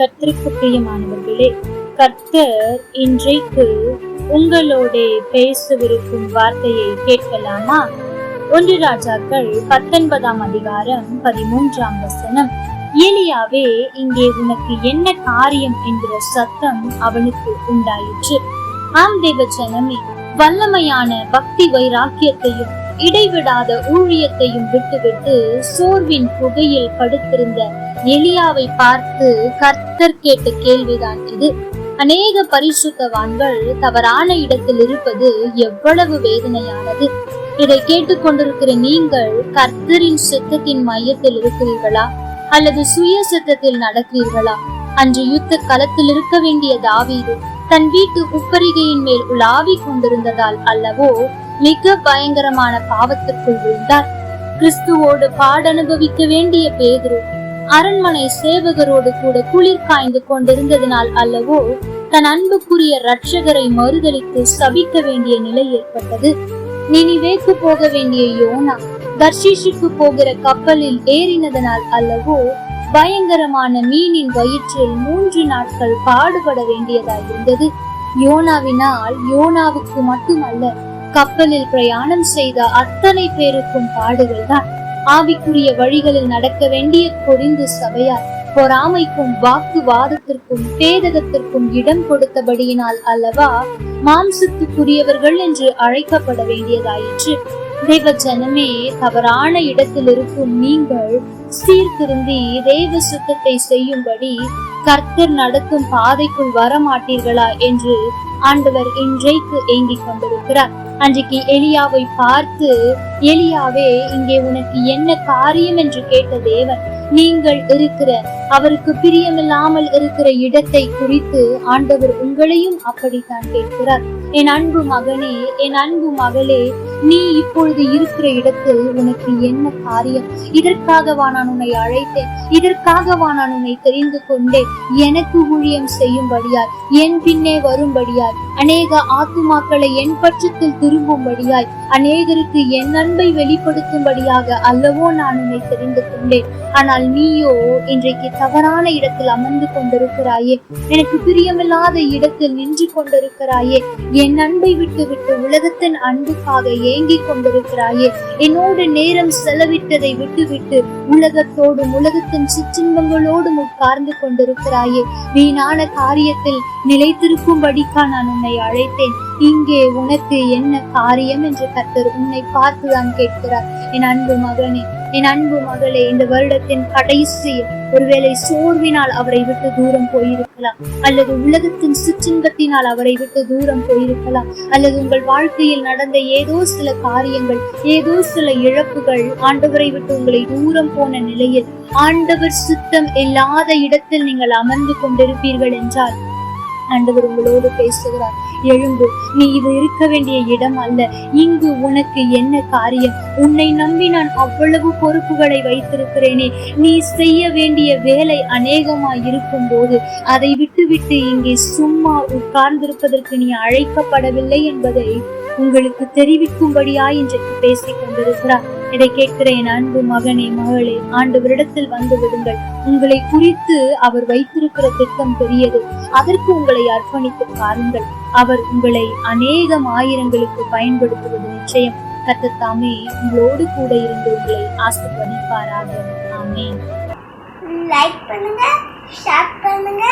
கர்த்தருக்கு பிரியமானவர்களே, கர்த்தர் இன்றைக்கு உங்களோட பேசவிருக்கும் வார்த்தையை கேட்கலாமா? 1 ராஜாக்கள் 19ஆம் அதிகாரம் 13ஆம் வசனம். எலியாவே, இங்கே உனக்கு என்ன காரியம் என்கிற சத்தம் அவனுக்கு உண்டாயிற்று. ஆம் தேவஜனமே, வல்லமையான பக்தி வைராக்கியத்தையும் இடைவிடாத ஊழியத்தையும் விட்டுவிட்டு சோர்வின் புகையில் படுத்திருந்த எலியாவை பார்த்து கர்த்தர் கேட்ட கேள்விதான் இது. அநேக பரிசுத்தவான்கள் தவறான இடத்தில் இருப்பது எவ்வளவு வேதனையானது. இதை கேட்டுக்கொண்டிருக்கிற நீங்கள் கர்த்தரின் சித்தத்தின் மையத்தில் இருக்கிறீர்களா அல்லது சுய சித்தத்தில் நடக்கிறீர்களா? அன்று யுத்த களத்தில் இருக்க வேண்டிய தாவீது தன் வீட்டு உப்பரிகையின் மேல் உலாவி கொண்டிருந்ததால் அல்லவோ மிக பயங்கரமான பாவத்திற்குள் விழுந்தார். கிறிஸ்துவோடு பாடனுபவிக்க வேண்டிய பேதுரு அரண்மனை சேவகரோடு கூட குளிர் காய்ந்து கொண்டிருந்ததனால் அல்லவோ தன் அன்புக்குரிய இரட்சகரை மறுதலித்து சபிக்க வேண்டிய நிலை ஏற்பட்டது. நினிவேக்கு போக வேண்டிய யோனா தர்ஷீஷுக்கு போகிற கப்பலில் ஏறினதனால் அல்லவோ பயங்கரமான மீனின் வயிற்றில் 3 நாட்கள் பாடுபட வேண்டியதாயிருந்தது. யோனாவினால் யோனாவுக்கு மட்டுமல்ல, கப்பலில் பிரயாணம் செய்த அத்தனை பேருக்கும் பாடுகள் தான். ஆவிக்குரிய வழிகளில் நடக்க வேண்டிய கொரிந்து சபையார் பொறாமைக்கும் வாக்குவாதத்திற்கும் பேதகத்திற்கும் இடம் கொடுத்தபடியினால் அல்லவா மாம்சத்துக்குரியவர்கள் என்று அழைக்கப்பட வேண்டியதாயிற்று. தேவ ஜனமே, தவறான இடத்தில் இருக்கும் நீங்கள் சீர்திருந்தி தேவ சுத்தத்தை செய்யும்படி கர்த்தர் நடத்தும் பாதைக்குள் வரமாட்டீர்களா என்று ஆண்டவர் இன்றைக்கு ஏங்கிக் கொண்டிருக்கிறார். அன்றைக்கு எலியாவை பார்த்து, எலியாவே, இங்கே உனக்கு என்ன காரியம் என்று கேட்ட தேவன், நீங்கள் இருக்கிற அவருக்கு பிரியமில்லாமல் இருக்கிற இடத்தை குறித்து ஆண்டவர் உங்களையும் அப்படித்தான் கேட்கிறார். என் அன்பு மகனே, என் அன்பு மகளே, நீ இப்பொழுது இருக்கிற இடத்தில் உனக்கு என்ன காரியம்? இதற்காகவா நான் உன்னை அழைத்தேன்? இதற்காகவா நான் உன்னை தெரிந்து கொண்டேன்? எனக்கு ஊழியம் செய்யும்படியாய், என் பின்னே வரும்படியாய், அநேக ஆத்துமாக்களை என் பட்சத்தில் திரும்பும்படியாய், அநேகருக்கு என் அன்பை வெளிப்படுத்தும்படியாக அல்லவோ நான் உன்னை தெரிந்து கொண்டேன். ஆனால் நீயோ இன்றைக்கு தவறான இடத்தில் அமர்ந்து கொண்டிருக்கிறாயே, எனக்கு பிரியமில்லாத இடத்தில் நின்று கொண்டிருக்கிறாயே, என் அன்பை விட்டு விட்டு உலகத்தின் அன்புக்காக ஏங்கிக் கொண்டிருக்கிறாயே, என்னோடு நேரம் செலவிட்டதை விட்டுவிட்டு உலகத்தோடும் உலகத்தின் சிற்றின்பங்களோடும் உட்கார்ந்து கொண்டிருக்கிறாயே, வீணான காரியத்தில் நிலைத்திருக்கும்படிக்கா நான் உன்னை அழைத்தேன். இங்கே உனக்கு என்ன காரியம் என்று கர்த்தர் உன்னை பார்த்துதான் கேட்கிறார். என் அன்பு மகனே, என் அன்பு மகளே, இந்த வருடத்தின் கடைசியில் ஒருவேளை சோர்வினால் அவரை விட்டு தூரம் போயிருக்கலாம், அல்லது உலகத்தின் சிற்றின்பத்தினால் அவரை விட்டு தூரம் போயிருக்கலாம், அல்லது உங்கள் வாழ்க்கையில் நடந்த ஏதோ சில காரியங்கள், ஏதோ சில இழப்புகள் ஆண்டவரை விட்டு உங்களை தூரம் போன நிலையில் ஆண்டவர் சித்தம் இல்லாத இடத்தில் நீங்கள் அமர்ந்து கொண்டிருப்பீர்கள் என்றால் ஆண்டவர் உங்களோடு பேசுகிறார். எழும்பு, நீ இது இருக்க வேண்டிய இடம் அல்ல. இங்கு உனக்கு என்ன காரியம்? உன்னை நம்பி நான் அவ்வளவு பொறுப்புகளை வைத்திருக்கிறேனே. நீ செய்ய வேண்டிய வேலை அநேகமாய் இருக்கும் போது அதை விட்டுவிட்டு இங்கே சும்மா உட்கார்ந்திருப்பதற்கு நீ அழைக்கப்படவில்லை என்பதை உங்களுக்கு தெரிவிக்கும்படியாய் இன்றைக்கு பேசிக் கொண்டிருக்கிறார். இதை கேட்கிற என் அன்பு மகனே, மகளே, ஆண்டவரிடத்தில் வந்து விடுங்கள். உங்களை குறித்து அவர் வைத்திருக்கிற திட்டம் பெரியது. அதற்கு உங்களை அர்ப்பணித்து பாருங்கள். அவர் உங்களை அநேகம் ஆயிரங்களுக்கு பயன்படுத்துவது நிச்சயம். கர்த்தர் தாமே உங்களோடு கூட இருந்து உங்களை ஆசீர்வதிப்பாராக. ஆமென். லைக் பண்ணுங்க, ஷேர் பண்ணுங்க.